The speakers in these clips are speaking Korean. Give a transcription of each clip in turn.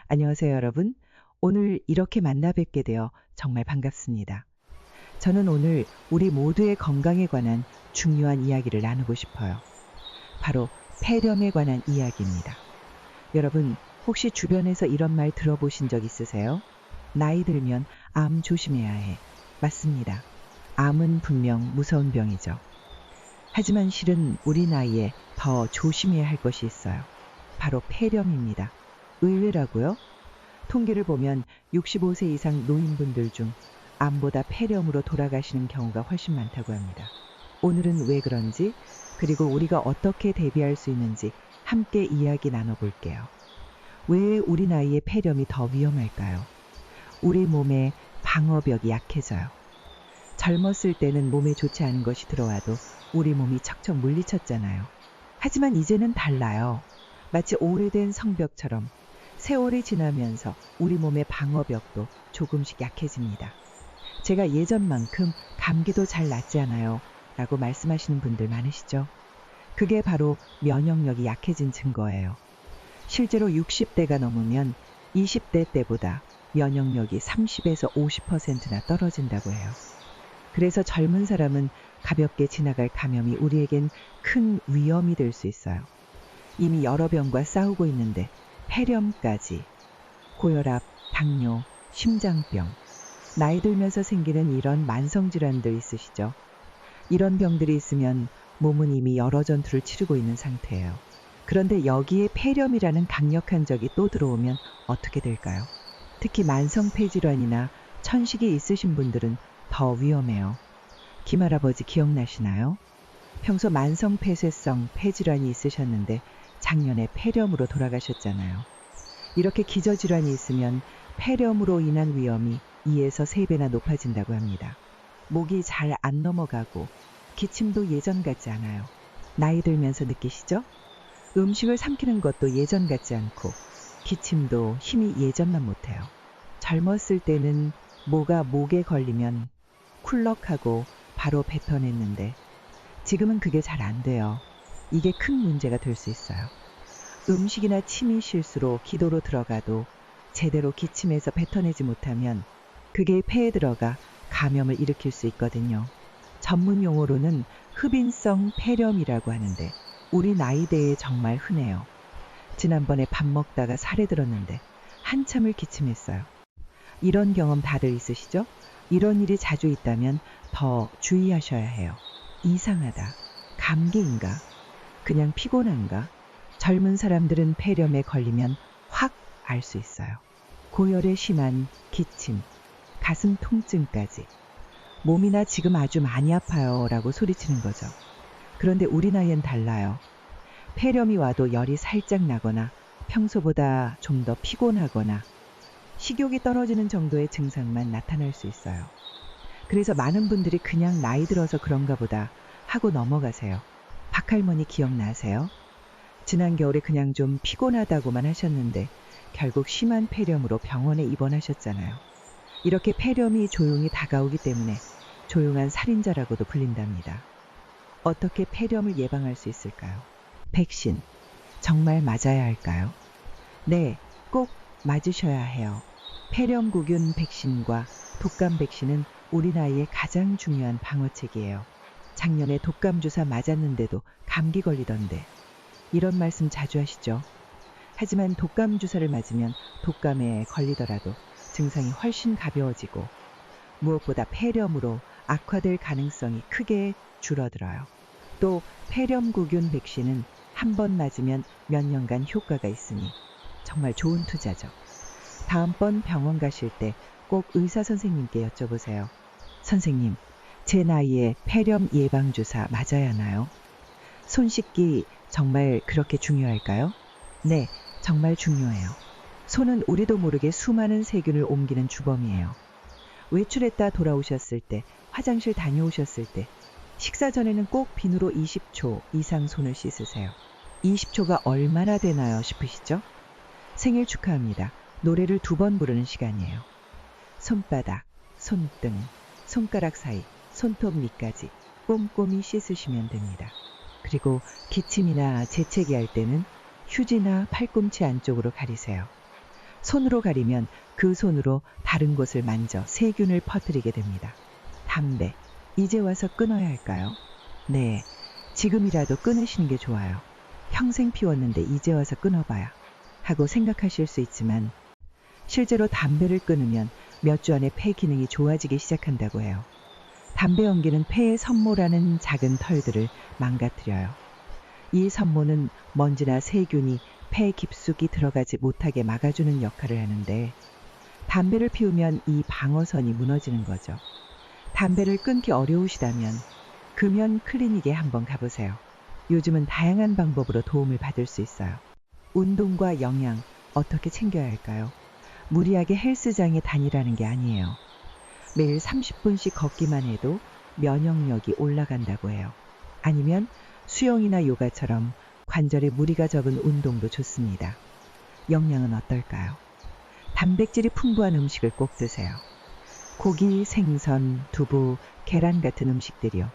안녕하세요, 여러분. 오늘 이렇게 만나 뵙게 되어 정말 반갑습니다. 저는 오늘 우리 모두의 건강에 관한 중요한 이야기를 나누고 싶어요. 바로 폐렴에 관한 이야기입니다. 여러분, 혹시 주변에서 이런 말 들어보신 적 있으세요? 나이 들면 암 조심해야 해. 맞습니다. 암은 분명 무서운 병이죠. 하지만 실은 우리 나이에 더 조심해야 할 것이 있어요. 바로 폐렴입니다. 의외라고요? 통계를 보면 65세 이상 노인분들 중 암보다 폐렴으로 돌아가시는 경우가 훨씬 많다고 합니다. 오늘은 왜 그런지, 그리고 우리가 어떻게 대비할 수 있는지 함께 이야기 나눠볼게요. 왜 우리 나이에 폐렴이 더 위험할까요? 우리 몸의 방어벽이 약해져요. 젊었을 때는 몸에 좋지 않은 것이 들어와도 우리 몸이 척척 물리쳤잖아요. 하지만 이제는 달라요. 마치 오래된 성벽처럼 세월이 지나면서 우리 몸의 방어벽도 조금씩 약해집니다. 제가 예전만큼 감기도 잘 낫지 않아요 라고 말씀하시는 분들 많으시죠? 그게 바로 면역력이 약해진 증거예요. 실제로 60대가 넘으면 20대 때보다 면역력이 30에서 50%나 떨어진다고 해요. 그래서 젊은 사람은 가볍게 지나갈 감염이 우리에겐 큰 위험이 될 수 있어요. 이미 여러 병과 싸우고 있는데 폐렴까지, 고혈압, 당뇨, 심장병, 나이 들면서 생기는 이런 만성질환들 있으시죠? 이런 병들이 있으면 몸은 이미 여러 전투를 치르고 있는 상태예요. 그런데 여기에 폐렴이라는 강력한 적이 또 들어오면 어떻게 될까요? 특히 만성 폐질환이나 천식이 있으신 분들은 더 위험해요. 김할아버지 기억나시나요? 평소 만성 폐쇄성 폐질환이 있으셨는데 작년에 폐렴으로 돌아가셨잖아요. 이렇게 기저질환이 있으면 폐렴으로 인한 위험이 2에서 3배나 높아진다고 합니다. 목이 잘 안 넘어가고 기침도 예전 같지 않아요. 나이 들면서 느끼시죠? 음식을 삼키는 것도 예전 같지 않고 기침도 힘이 예전만 못해요. 젊었을 때는 뭐가 목에 걸리면 쿨럭하고 바로 뱉어냈는데 지금은 그게 잘 안 돼요. 이게 큰 문제가 될 수 있어요. 음식이나 침이 실수로 기도로 들어가도 제대로 기침해서 뱉어내지 못하면 그게 폐에 들어가 감염을 일으킬 수 있거든요. 전문 용어로는 흡인성 폐렴이라고 하는데 우리 나이대에 정말 흔해요. 지난번에 밥 먹다가 살에 들었는데 한참을 기침했어요. 이런 경험 다들 있으시죠? 이런 일이 자주 있다면 더 주의하셔야 해요. 이상하다. 감기인가? 그냥 피곤한가? 젊은 사람들은 폐렴에 걸리면 확 알 수 있어요. 고열에 심한 기침, 가슴 통증까지. 몸이나 지금 아주 많이 아파요 라고 소리치는 거죠. 그런데 우리 나이엔 달라요. 폐렴이 와도 열이 살짝 나거나 평소보다 좀 더 피곤하거나 식욕이 떨어지는 정도의 증상만 나타날 수 있어요. 그래서 많은 분들이 그냥 나이 들어서 그런가 보다 하고 넘어가세요. 박할머니 기억나세요? 지난 겨울에 그냥 좀 피곤하다고만 하셨는데 결국 심한 폐렴으로 병원에 입원하셨잖아요. 이렇게 폐렴이 조용히 다가오기 때문에 조용한 살인자라고도 불린답니다. 어떻게 폐렴을 예방할 수 있을까요? 백신, 정말 맞아야 할까요? 네, 꼭 맞으셔야 해요. 폐렴구균 백신과 독감 백신은 우리 나이에 가장 중요한 방어책이에요. 작년에 독감 주사 맞았는데도 감기 걸리던데 이런 말씀 자주 하시죠? 하지만 독감 주사를 맞으면 독감에 걸리더라도 증상이 훨씬 가벼워지고 무엇보다 폐렴으로 악화될 가능성이 크게 줄어들어요. 또 폐렴구균 백신은 한 번 맞으면 몇 년간 효과가 있으니 정말 좋은 투자죠. 다음번 병원 가실 때 꼭 의사 선생님께 여쭤보세요. 선생님, 제 나이에 폐렴 예방 주사 맞아야 하나요? 손 씻기 정말 그렇게 중요할까요? 네, 정말 중요해요. 손은 우리도 모르게 수많은 세균을 옮기는 주범이에요. 외출했다 돌아오셨을 때, 화장실 다녀오셨을 때, 식사 전에는 꼭 비누로 20초 이상 손을 씻으세요. 20초가 얼마나 되나요 싶으시죠? 생일 축하합니다. 노래를 2번 부르는 시간이에요. 손바닥, 손등, 손가락 사이, 손톱 밑까지 꼼꼼히 씻으시면 됩니다. 그리고 기침이나 재채기 할 때는 휴지나 팔꿈치 안쪽으로 가리세요. 손으로 가리면 그 손으로 다른 곳을 만져 세균을 퍼뜨리게 됩니다. 담배, 이제 와서 끊어야 할까요? 네, 지금이라도 끊으시는 게 좋아요. 평생 피웠는데 이제 와서 끊어봐야 하고 생각하실 수 있지만 실제로 담배를 끊으면 몇 주 안에 폐 기능이 좋아지기 시작한다고 해요. 담배 연기는 폐의 섬모라는 작은 털들을 망가뜨려요. 이 섬모는 먼지나 세균이 폐 깊숙이 들어가지 못하게 막아주는 역할을 하는데 담배를 피우면 이 방어선이 무너지는 거죠. 담배를 끊기 어려우시다면 금연 클리닉에 한번 가보세요. 요즘은 다양한 방법으로 도움을 받을 수 있어요. 운동과 영양 어떻게 챙겨야 할까요? 무리하게 헬스장에 다니라는 게 아니에요. 매일 30분씩 걷기만 해도 면역력이 올라간다고 해요. 아니면 수영이나 요가처럼 관절에 무리가 적은 운동도 좋습니다. 영양은 어떨까요? 단백질이 풍부한 음식을 꼭 드세요. 고기, 생선, 두부, 계란 같은 음식들이요.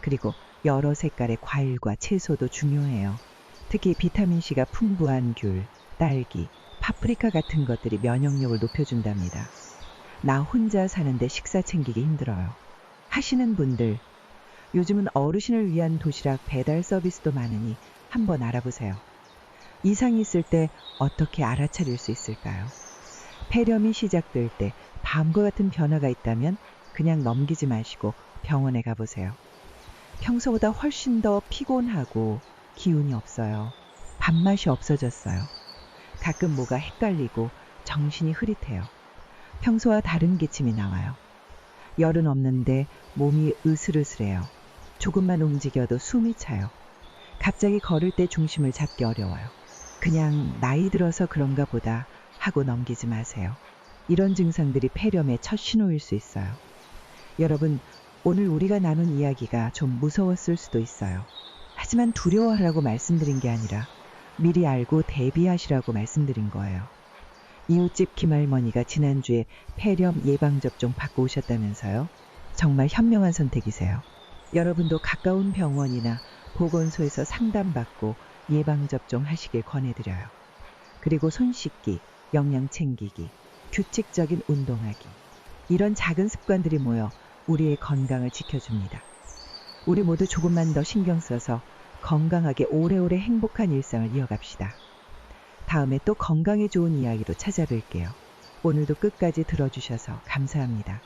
그리고 여러 색깔의 과일과 채소도 중요해요. 특히 비타민C가 풍부한 귤, 딸기, 파프리카 같은 것들이 면역력을 높여준답니다. 나 혼자 사는데 식사 챙기기 힘들어요 하시는 분들, 요즘은 어르신을 위한 도시락 배달 서비스도 많으니 한번 알아보세요. 이상이 있을 때 어떻게 알아차릴 수 있을까요? 폐렴이 시작될 때 다음과 같은 변화가 있다면 그냥 넘기지 마시고 병원에 가보세요. 평소보다 훨씬 더 피곤하고 기운이 없어요. 밥맛이 없어졌어요. 가끔 뭐가 헷갈리고 정신이 흐릿해요. 평소와 다른 기침이 나와요. 열은 없는데 몸이 으슬으슬해요. 조금만 움직여도 숨이 차요. 갑자기 걸을 때 중심을 잡기 어려워요. 그냥 나이 들어서 그런가 보다 하고 넘기지 마세요. 이런 증상들이 폐렴의 첫 신호일 수 있어요. 여러분, 오늘 우리가 나눈 이야기가 좀 무서웠을 수도 있어요. 하지만 두려워하라고 말씀드린 게 아니라 미리 알고 대비하시라고 말씀드린 거예요. 이웃집 김할머니가 지난주에 폐렴 예방접종 받고 오셨다면서요? 정말 현명한 선택이세요. 여러분도 가까운 병원이나 보건소에서 상담받고 예방접종 하시길 권해드려요. 그리고 손 씻기, 영양 챙기기, 규칙적인 운동하기. 이런 작은 습관들이 모여 우리의 건강을 지켜줍니다. 우리 모두 조금만 더 신경 써서 건강하게 오래오래 행복한 일상을 이어갑시다. 다음에 또 건강에 좋은 이야기로 찾아뵐게요. 오늘도 끝까지 들어주셔서 감사합니다.